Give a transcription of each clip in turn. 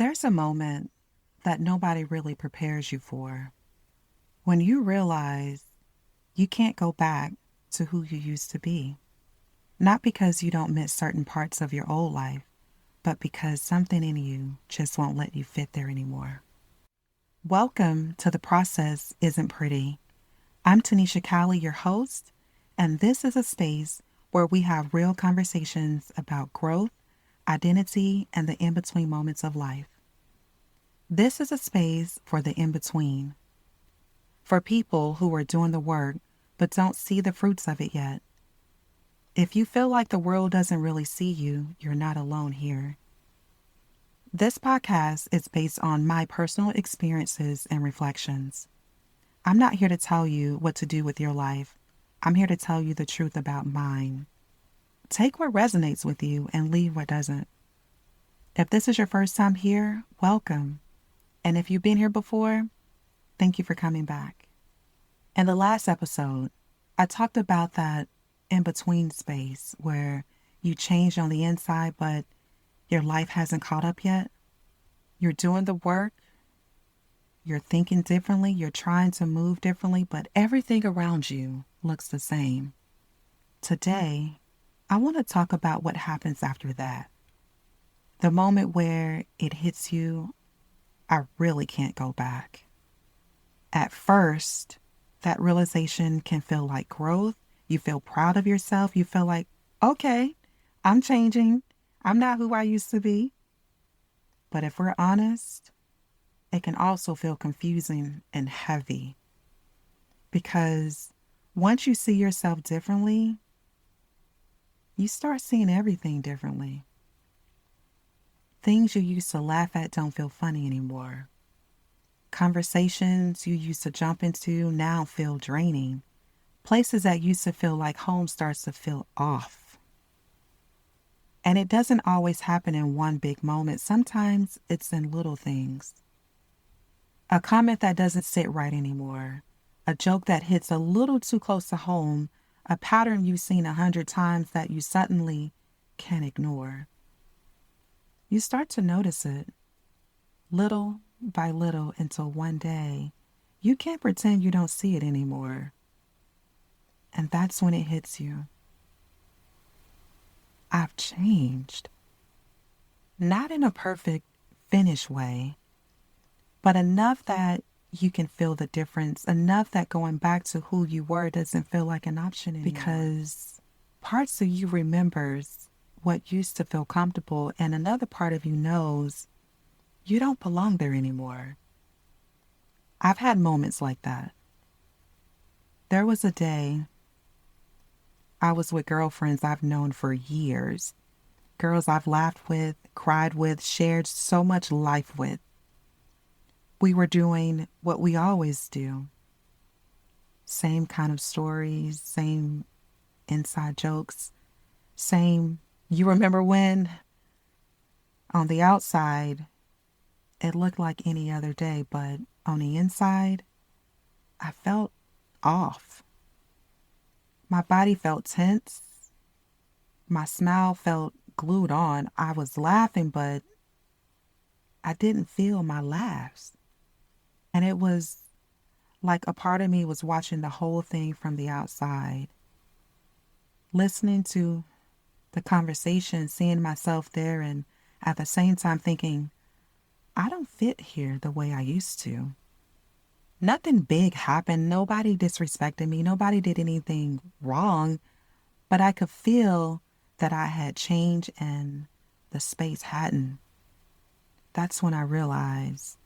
There's a moment that nobody really prepares you for when you realize you can't go back to who you used to be. Not because you don't miss certain parts of your old life, but because something in you just won't let you fit there anymore. Welcome to The Process Isn't Pretty. I'm Tanisha Cowley, your host, and this is a space where we have real conversations about growth, identity, and the in between moments of life. This is a space for the in between, for people who are doing the work but don't see the fruits of it yet. If you feel like the world doesn't really see you, you're not alone here. This podcast is based on my personal experiences and reflections. I'm not here to tell you what to do with your life. I'm here to tell you the truth about mine. Take what resonates with you and leave what doesn't. If this is your first time here, welcome. And if you've been here before, thank you for coming back. In the last episode, I talked about that in-between space where you change on the inside, but your life hasn't caught up yet. You're doing the work, you're thinking differently, you're trying to move differently, but everything around you looks the same. Today, I want to talk about what happens after that. The moment where it hits you, I really can't go back. At first, that realization can feel like growth. You feel proud of yourself. You feel like, okay, I'm changing. I'm not who I used to be. But if we're honest, it can also feel confusing and heavy. Because once you see yourself differently, you start seeing everything differently. Things you used to laugh at don't feel funny anymore. Conversations you used to jump into now feel draining. Places that used to feel like home starts to feel off. And it doesn't always happen in one big moment. Sometimes it's in little things. A comment that doesn't sit right anymore. A joke that hits a little too close to home. A pattern you've seen 100 times that you suddenly can't ignore. You start to notice it, little by little, until one day you can't pretend you don't see it anymore. And that's when it hits you. I've changed. Not in a perfect, finished way, but enough that you can feel the difference, enough that going back to who you were doesn't feel like an option anymore. Because parts of you remembers what used to feel comfortable, and another part of you knows you don't belong there anymore. I've had moments like that. There was a day I was with girlfriends I've known for years. Girls I've laughed with, cried with, shared so much life with. We were doing what we always do. Same kind of stories, same inside jokes, same, you remember when? On the outside, it looked like any other day, but on the inside, I felt off. My body felt tense. My smile felt glued on. I was laughing, but I didn't feel my laughs. And it was like a part of me was watching the whole thing from the outside, listening to the conversation, seeing myself there, and at the same time thinking, I don't fit here the way I used to. Nothing big happened. Nobody disrespected me. Nobody did anything wrong. But I could feel that I had changed and the space hadn't. That's when I realized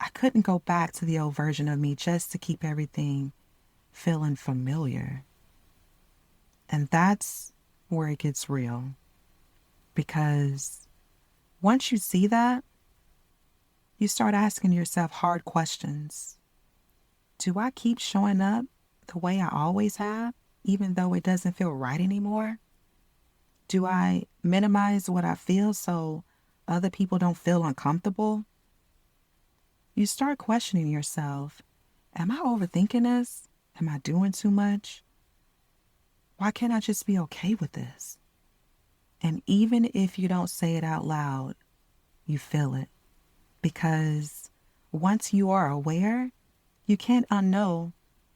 I couldn't go back to the old version of me just to keep everything feeling familiar. And that's where it gets real. Because once you see that, you start asking yourself hard questions. Do I keep showing up the way I always have, even though it doesn't feel right anymore? Do I minimize what I feel so other people don't feel uncomfortable? You start questioning yourself. Am I overthinking this? Am I doing too much? Why can't I just be okay with this? And even if you don't say it out loud, you feel it. Because once you are aware, you can't unknow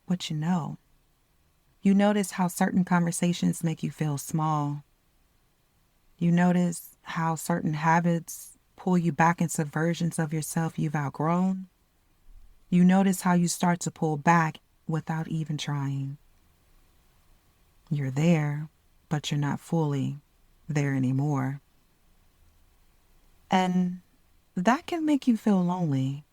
what you know. You notice how certain conversations make you feel small. You notice how certain habits pull you back into versions of yourself you've outgrown. You notice how you start to pull back without even trying. You're there, but you're not fully there anymore. And that can make you feel lonely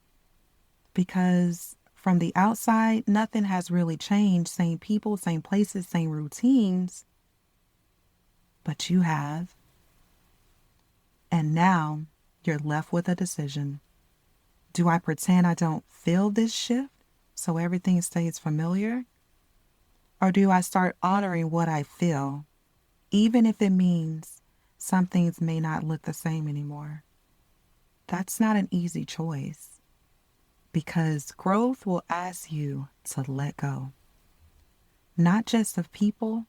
because from the outside, nothing has really changed. Same people, same places, same routines. But you have. And now you're left with a decision. Do I pretend I don't feel this shift so everything stays familiar? Or do I start honoring what I feel, even if it means some things may not look the same anymore? That's not an easy choice because growth will ask you to let go. Not just of people,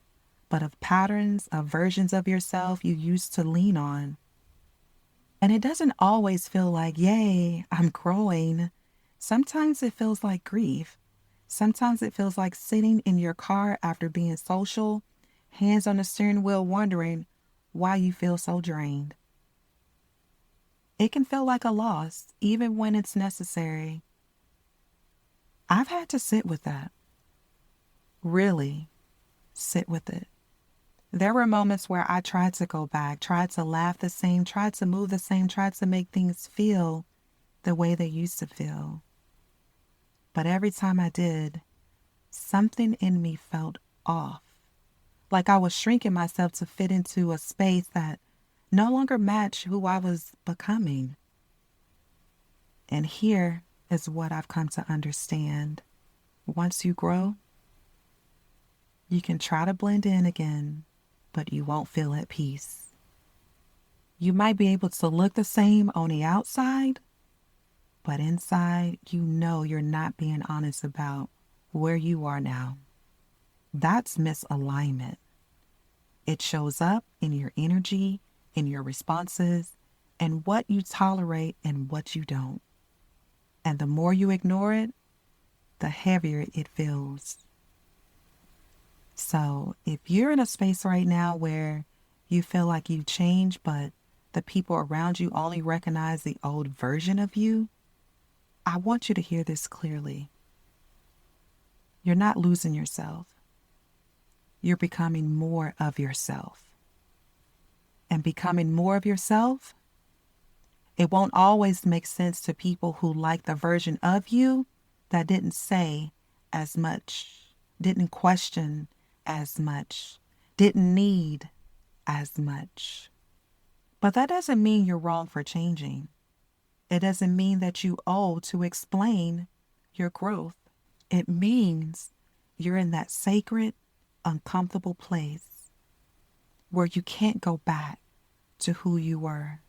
but of patterns, of versions of yourself you used to lean on. And it doesn't always feel like, yay, I'm growing. Sometimes it feels like grief. Sometimes it feels like sitting in your car after being social, hands on the steering wheel, wondering why you feel so drained. It can feel like a loss, even when it's necessary. I've had to sit with that. Really sit with it. There were moments where I tried to go back, tried to laugh the same, tried to move the same, tried to make things feel the way they used to feel. But every time I did, something in me felt off. Like I was shrinking myself to fit into a space that no longer matched who I was becoming. And here is what I've come to understand. Once you grow, you can try to blend in again, but you won't feel at peace. You might be able to look the same on the outside, but inside, you know you're not being honest about where you are now. That's misalignment. It shows up in your energy, in your responses, and what you tolerate and what you don't. And the more you ignore it, the heavier it feels. So if you're in a space right now where you feel like you've changed, but the people around you only recognize the old version of you, I want you to hear this clearly. You're not losing yourself. You're becoming more of yourself. And becoming more of yourself, it won't always make sense to people who like the version of you that didn't say as much, didn't question as much, didn't need as much. But that doesn't mean you're wrong for changing. It doesn't mean that you owe to explain your growth. It means you're in that sacred, uncomfortable place where you can't go back to who you were.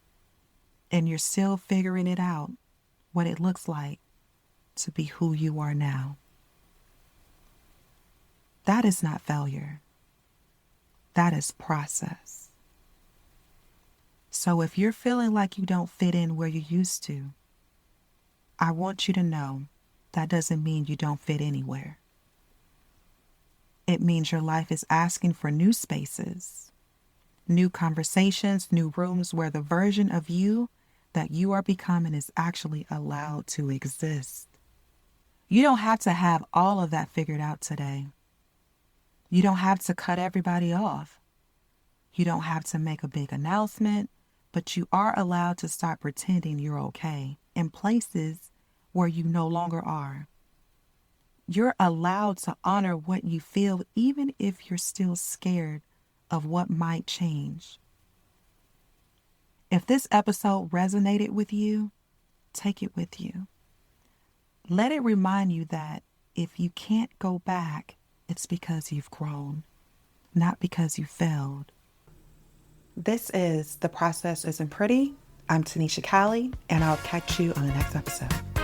And you're still figuring it out, what it looks like to be who you are now. That is not failure. That is process. So if you're feeling like you don't fit in where you used to, I want you to know that doesn't mean you don't fit anywhere. It means your life is asking for new spaces, new conversations, new rooms where the version of you that you are becoming is actually allowed to exist. You don't have to have all of that figured out today. You don't have to cut everybody off. You don't have to make a big announcement, but you are allowed to stop pretending you're okay in places where you no longer are. You're allowed to honor what you feel, even if you're still scared of what might change. If this episode resonated with you, take it with you. Let it remind you that if you can't go back, it's because you've grown, not because you failed. This is The Process Isn't Pretty. I'm Tanisha Callie, and I'll catch you on the next episode.